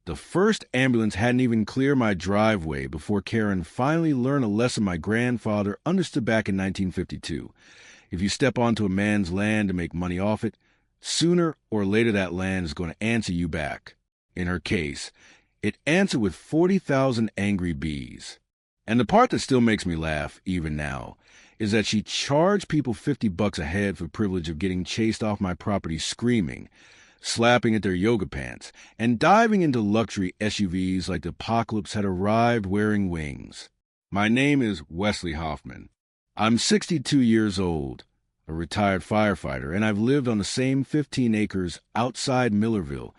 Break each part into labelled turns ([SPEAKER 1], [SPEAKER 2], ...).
[SPEAKER 1] The first ambulance hadn't even cleared my driveway before Karen finally learned a lesson my grandfather understood back in 1952. If you step onto a man's land to make money off it, sooner or later that land is going to answer you back. In her case, it answered with 40,000 angry bees. And the part that still makes me laugh, even now, is that she charged people $50 a head for the privilege of getting chased off my property screaming, slapping at their yoga pants, and diving into luxury SUVs like the apocalypse had arrived wearing wings. My name is Wesley Hoffman. I'm 62 years old, a retired firefighter, and I've lived on the same 15 acres outside Millerville,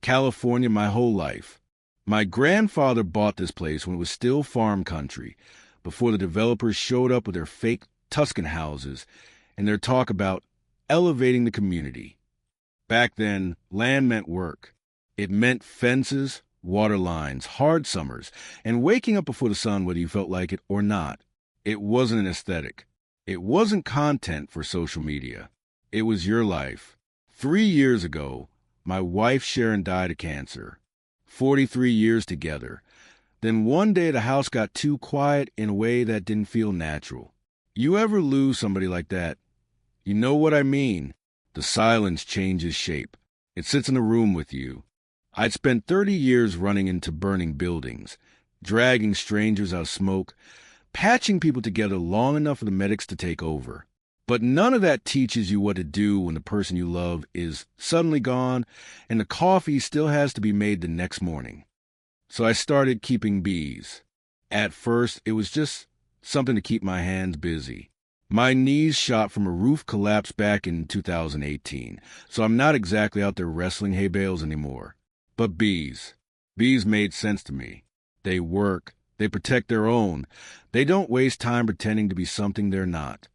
[SPEAKER 1] California my whole life. My grandfather bought this place when it was still farm country, before the developers showed up with their fake Tuscan houses and their talk about elevating the community. Back then, land meant work. It meant fences, water lines, hard summers, and waking up before the sun whether you felt like it or not. It wasn't an aesthetic. It wasn't content for social media. It was your life. 3 years ago, my wife Sharon died of cancer. 43 years together. Then one day the house got too quiet in a way that didn't feel natural. You ever lose somebody like that? You know what I mean. The silence changes shape. It sits in the room with you. I'd spent 30 years running into burning buildings, dragging strangers out of smoke, patching people together long enough for the medics to take over. But none of that teaches you what to do when the person you love is suddenly gone and the coffee still has to be made the next morning. So I started keeping bees. At first, it was just something to keep my hands busy. My knees shot from a roof collapse back in 2018, so I'm not exactly out there wrestling hay bales anymore. But bees. Bees made sense to me. They work. They protect their own. They don't waste time pretending to be something they're not.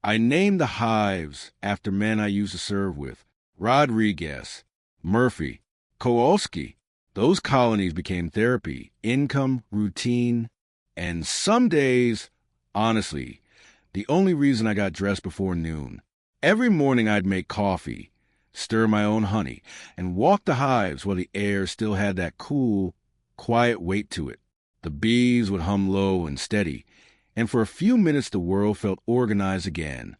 [SPEAKER 1] I named the hives after men I used to serve with. Rodriguez, Murphy, Kowalski. Those colonies became therapy, income, routine, and some days, honestly, the only reason I got dressed before noon. Every morning I'd make coffee, stir my own honey, and walk the hives while the air still had that cool, quiet weight to it. The bees would hum low and steady, and for a few minutes the world felt organized again.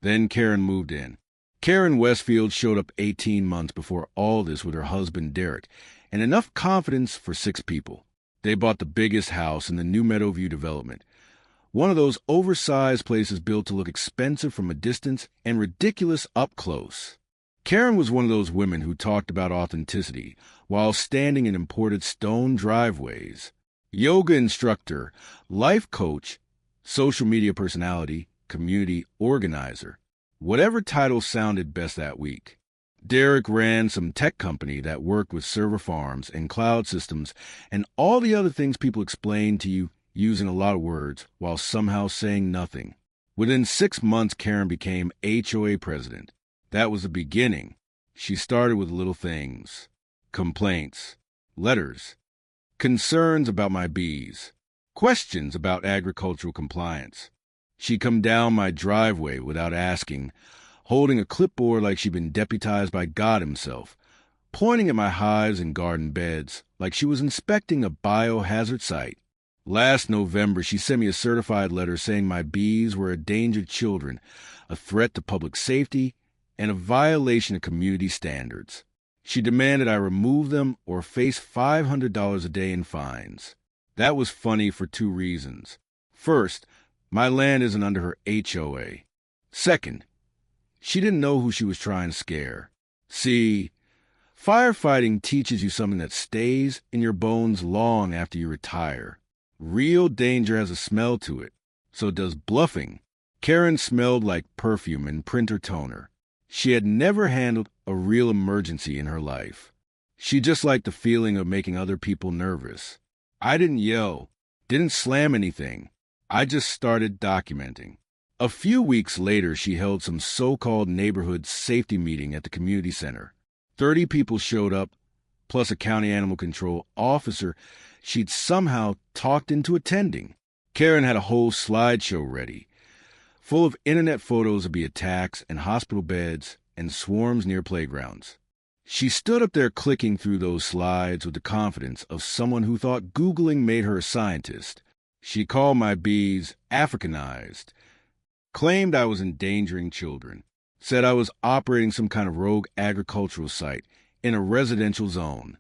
[SPEAKER 1] Then Karen moved in. Karen Westfield showed up 18 months before all this with her husband Derek, and enough confidence for 6 people. They bought the biggest house in the New Meadowview development, one of those oversized places built to look expensive from a distance and ridiculous up close. Karen was one of those women who talked about authenticity while standing in imported stone driveways. Yoga instructor, life coach, social media personality, community organizer, whatever title sounded best that week. Derek ran some tech company that worked with server farms and cloud systems and all the other things people explain to you using a lot of words while somehow saying nothing. Within 6 months, Karen became HOA president. That was the beginning. She started with little things. Complaints, letters, concerns about my bees, questions about agricultural compliance. She'd come down my driveway without asking, holding a clipboard like she'd been deputized by God himself, pointing at my hives and garden beds like she was inspecting a biohazard site. Last November, she sent me a certified letter saying my bees were endangered children, a threat to public safety, and a violation of community standards. She demanded I remove them or face $500 a day in fines. That was funny for 2 reasons. First, my land isn't under her HOA. Second, she didn't know who she was trying to scare. See, firefighting teaches you something that stays in your bones long after you retire. Real danger has a smell to it. So does bluffing. Karen smelled like perfume and printer toner. She had never handled a real emergency in her life. She just liked the feeling of making other people nervous. I didn't yell, didn't slam anything. I just started documenting. A few weeks later, she held some so-called neighborhood safety meeting at the community center. 30 people showed up, plus a county animal control officer she'd somehow talked into attending. Karen had a whole slideshow ready, full of internet photos of the attacks and hospital beds and swarms near playgrounds. She stood up there clicking through those slides with the confidence of someone who thought Googling made her a scientist. She called my bees Africanized, claimed I was endangering children, said I was operating some kind of rogue agricultural site in a residential zone.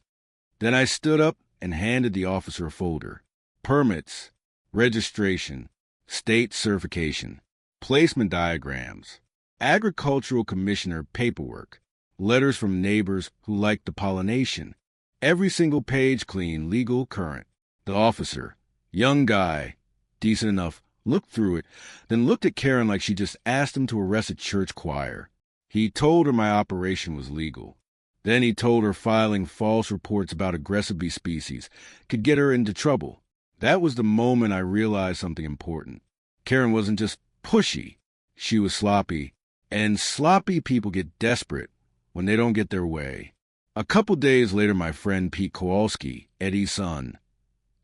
[SPEAKER 1] Then I stood up and handed the officer a folder. Permits, registration, state certification, placement diagrams, agricultural commissioner paperwork, letters from neighbors who liked the pollination. Every single page clean, legal, current. The officer, young guy, decent enough, looked through it, then looked at Karen like she just asked him to arrest a church choir. He told her my operation was legal. Then he told her filing false reports about aggressive bee species could get her into trouble. That was the moment I realized something important. Karen wasn't just pushy. She was sloppy. And sloppy people get desperate when they don't get their way. A couple days later, my friend Pete Kowalski, Eddie's son,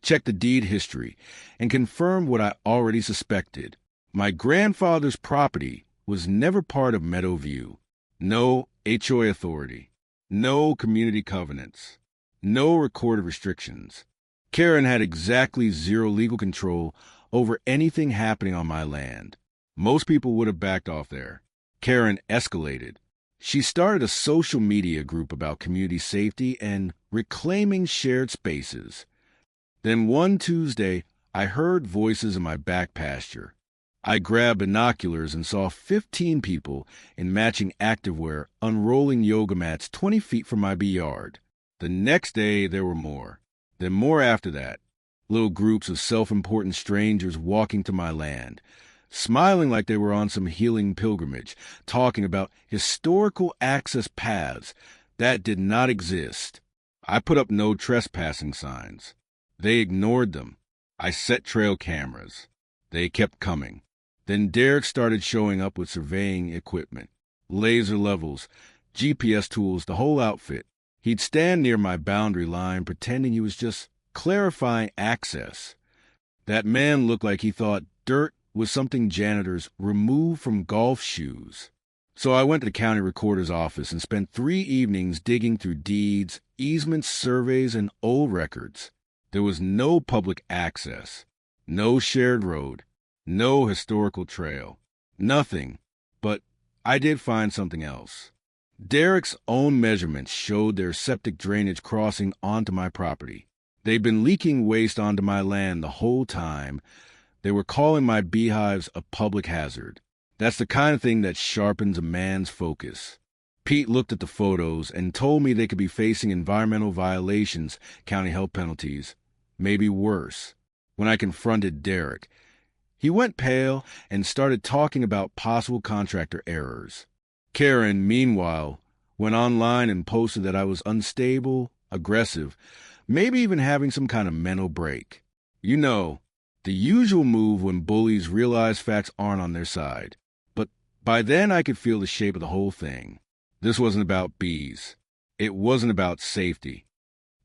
[SPEAKER 1] checked the deed history and confirmed what I already suspected. My grandfather's property was never part of Meadowview. No HOA authority. No community covenants. No recorded restrictions. Karen had exactly zero legal control over anything happening on my land. Most people would have backed off there. Karen escalated. She started a social media group about community safety and reclaiming shared spaces. Then one Tuesday, I heard voices in my back pasture. I grabbed binoculars and saw 15 people in matching activewear unrolling yoga mats 20 feet from my bee yard. The next day, there were more. Then more after that. Little groups of self-important strangers walking to my land, smiling like they were on some healing pilgrimage, talking about historical access paths that did not exist. I put up no trespassing signs. They ignored them. I set trail cameras. They kept coming. Then Derek started showing up with surveying equipment, laser levels, GPS tools, the whole outfit. He'd stand near my boundary line pretending he was just clarifying access. That man looked like he thought dirt was something janitors remove from golf shoes. So I went to the county recorder's office and spent 3 evenings digging through deeds, easements, surveys, and old records. There was no public access, no shared road, no historical trail, nothing. But I did find something else. Derek's own measurements showed their septic drainage crossing onto my property. They'd been leaking waste onto my land the whole time. They were calling my beehives a public hazard. That's the kind of thing that sharpens a man's focus. Pete looked at the photos and told me they could be facing environmental violations, county health penalties, maybe worse. When I confronted Derek, he went pale and started talking about possible contractor errors. Karen, meanwhile, went online and posted that I was unstable, aggressive, maybe even having some kind of mental break. You know, the usual move when bullies realize facts aren't on their side. But by then I could feel the shape of the whole thing. This wasn't about bees. It wasn't about safety.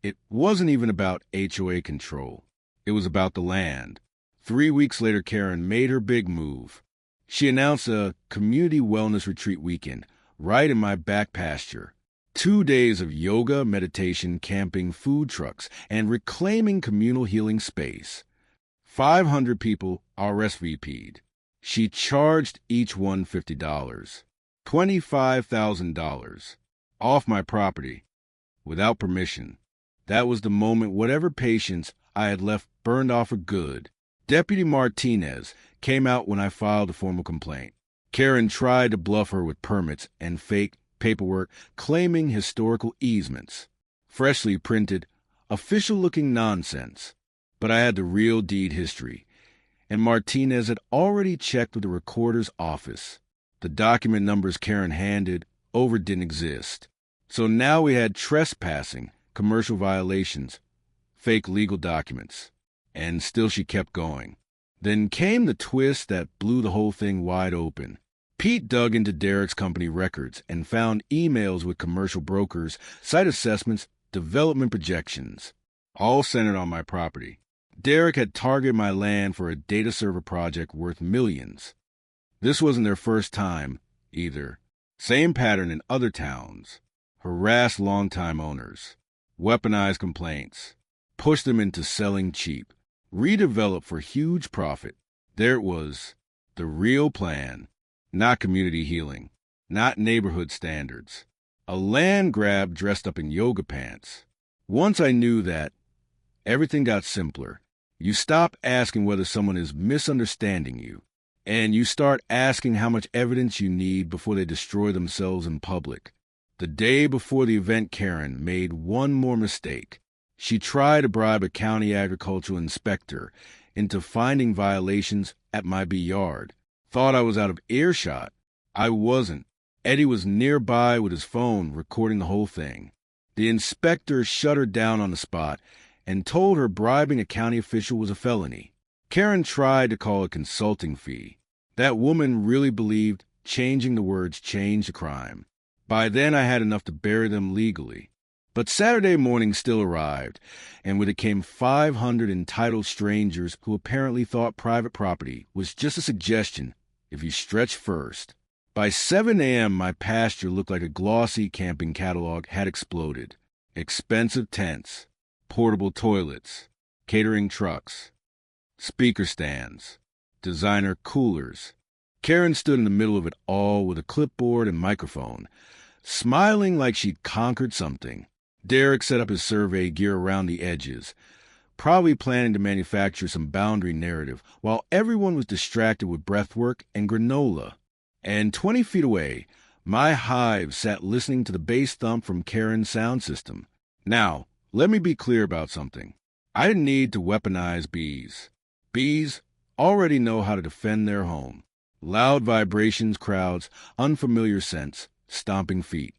[SPEAKER 1] It wasn't even about HOA control. It was about the land. 3 weeks later, Karen made her big move. She announced a community wellness retreat weekend right in my back pasture. 2 days of yoga, meditation, camping, food trucks, and reclaiming communal healing space. 500 people RSVP'd. She charged each one $50. $25,000. Off my property. Without permission. That was the moment whatever patience I had left burned off for good. Deputy Martinez came out when I filed a formal complaint. Karen tried to bluff her with permits and fake paperwork claiming historical easements. Freshly printed, official-looking nonsense. But I had the real deed history, and Martinez had already checked with the recorder's office. The document numbers Karen handed over didn't exist. So now we had trespassing, commercial violations, fake legal documents. And still she kept going. Then came the twist that blew the whole thing wide open. Pete dug into Derek's company records and found emails with commercial brokers, site assessments, development projections, all centered on my property. Derek had targeted my land for a data server project worth millions. This wasn't their first time, either. Same pattern in other towns. harass longtime owners, weaponize complaints, push them into selling cheap, redevelop for huge profit. There it was, the real plan, not community healing, not neighborhood standards. A land grab dressed up in yoga pants. Once I knew that, everything got simpler. You stop asking whether someone is misunderstanding you, and you start asking how much evidence you need before they destroy themselves in public. The day before the event, Karen made one more mistake. She tried to bribe a county agricultural inspector into finding violations at my yard. Thought I was out of earshot. I wasn't. Eddie was nearby with his phone recording the whole thing. The inspector shut her down on the spot and told her bribing a county official was a felony. Karen tried to call a consulting fee. That woman really believed changing the words changed the crime. By then I had enough to bury them legally. But Saturday morning still arrived, and with it came 500 entitled strangers who apparently thought private property was just a suggestion if you stretch first. By 7 a.m., my pasture looked like a glossy camping catalog had exploded. Expensive tents, portable toilets, catering trucks, speaker stands, designer coolers. Karen stood in the middle of it all with a clipboard and microphone, smiling like she'd conquered something. Derek set up his survey gear around the edges, probably planning to manufacture some boundary narrative, while everyone was distracted with breathwork and granola. And 20 feet away, my hive sat listening to the bass thump from Karen's sound system. Now, let me be clear about something. I didn't need to weaponize bees. Bees already know how to defend their home. Loud vibrations, crowds, unfamiliar scents, stomping feet.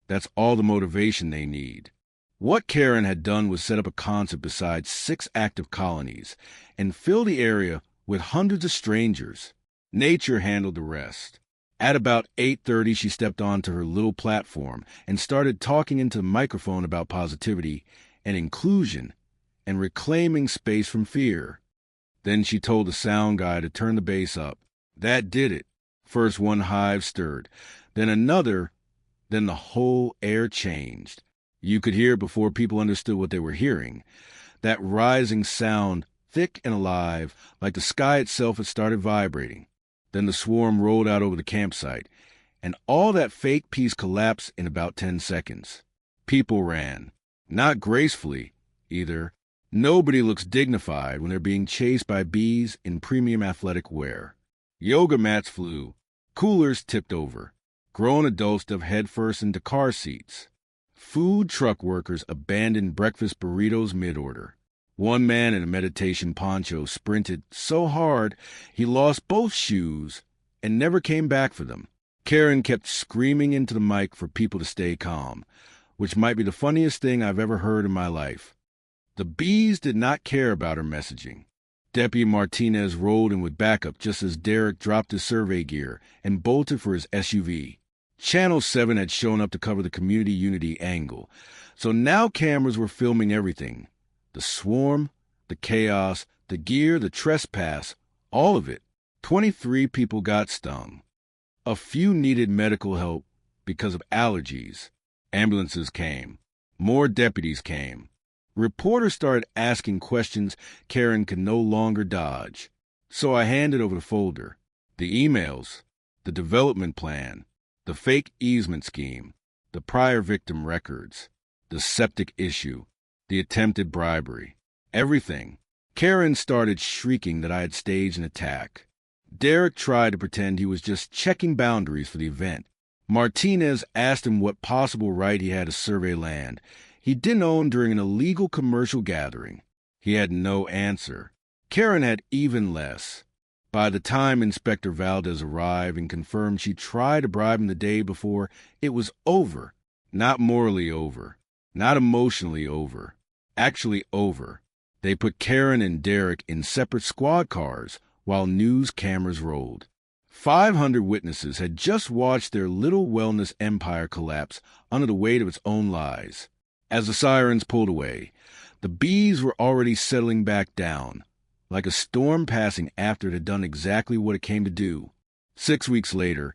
[SPEAKER 1] That's all the motivation they need. What Karen had done was set up a concept beside 6 active colonies and fill the area with hundreds of strangers. Nature handled the rest. At about 8:30, she stepped onto her little platform and started talking into the microphone about positivity and inclusion and reclaiming space from fear. Then she told the sound guy to turn the bass up. That did it. First one hive stirred, then another, then the whole air changed. You could hear it before people understood what they were hearing. That rising sound, thick and alive, like the sky itself had started vibrating. Then the swarm rolled out over the campsite, and all that fake peace collapsed in about 10 seconds. People ran. Not gracefully, either. Nobody looks dignified when they're being chased by bees in premium athletic wear. Yoga mats flew. Coolers tipped over. Grown adults dove headfirst into car seats. Food truck workers abandoned breakfast burritos mid-order. One man in a meditation poncho sprinted so hard he lost both shoes and never came back for them. Karen kept screaming into the mic for people to stay calm, which might be the funniest thing I've ever heard in my life. The bees did not care about her messaging. Deputy Martinez rolled in with backup just as Derek dropped his survey gear and bolted for his SUV. Channel 7 had shown up to cover the community unity angle, so now cameras were filming everything. The swarm, the chaos, the gear, the trespass, all of it. 23 people got stung. A few needed medical help because of allergies. Ambulances came. More deputies came. Reporters started asking questions Karen could no longer dodge. So I handed over the folder, the emails, the development plan, the fake easement scheme, the prior victim records, the septic issue, the attempted bribery, everything. Karen started shrieking that I had staged an attack. Derek tried to pretend he was just checking boundaries for the event. Martinez asked him what possible right he had to survey land he didn't own during an illegal commercial gathering. He had no answer. Karen had even less. By the time Inspector Valdez arrived and confirmed she tried to bribe him the day before, it was over. Not morally over. Not emotionally over. Actually over. They put Karen and Derek in separate squad cars while news cameras rolled. 500 witnesses had just watched their little wellness empire collapse under the weight of its own lies. As the sirens pulled away, the bees were already settling back down, like a storm passing after it had done exactly what it came to do. 6 weeks later,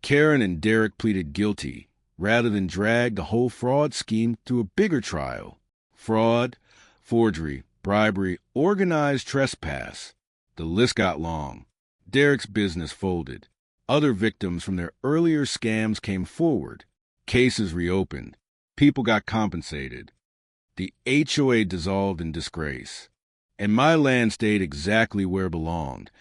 [SPEAKER 1] Karen and Derek pleaded guilty, rather than drag the whole fraud scheme through a bigger trial. Fraud, forgery, bribery, organized trespass. The list got long. Derek's business folded. Other victims from their earlier scams came forward. Cases reopened. People got compensated. The HOA dissolved in disgrace. And my land stayed exactly where it belonged,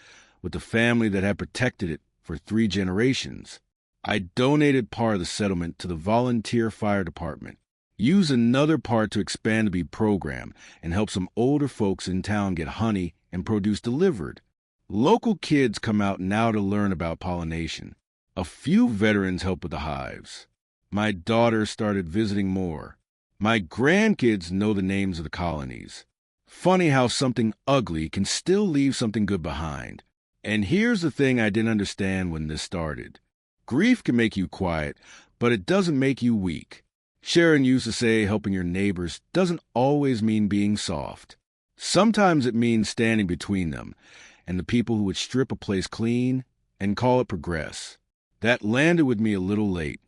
[SPEAKER 1] with the family that had protected it for 3 generations. I donated part of the settlement to the volunteer fire department, used another part to expand the bee program, and help some older folks in town get honey and produce delivered. Local kids come out now to learn about pollination. A few veterans help with the hives. My daughter started visiting more. My grandkids know the names of the colonies. Funny how something ugly can still leave something good behind. And here's the thing I didn't understand when this started. Grief can make you quiet, but it doesn't make you weak. Sharon used to say helping your neighbors doesn't always mean being soft. Sometimes it means standing between them and the people who would strip a place clean and call it progress. That landed with me a little late,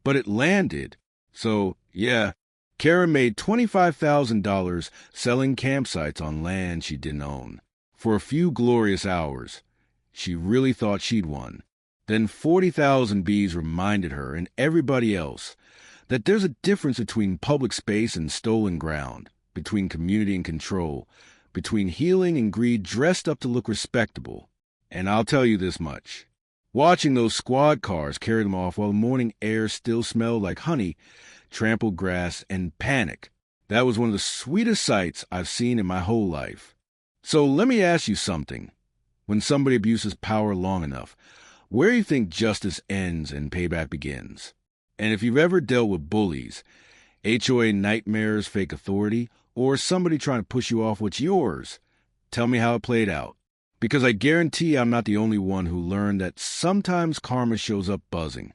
[SPEAKER 1] but it landed. So, yeah, Karen made $25,000 selling campsites on land she didn't own. For a few glorious hours, she really thought she'd won. Then 40,000 bees reminded her and everybody else that there's a difference between public space and stolen ground, between community and control, between healing and greed dressed up to look respectable. And I'll tell you this much. Watching those squad cars carry them off while the morning air still smelled like honey, trampled grass, and panic, that was one of the sweetest sights I've seen in my whole life. So let me ask you something. When somebody abuses power long enough, where do you think justice ends and payback begins? And if you've ever dealt with bullies, HOA nightmares, fake authority, or somebody trying to push you off what's yours, tell me how it played out. Because I guarantee I'm not the only one who learned that sometimes karma shows up buzzing.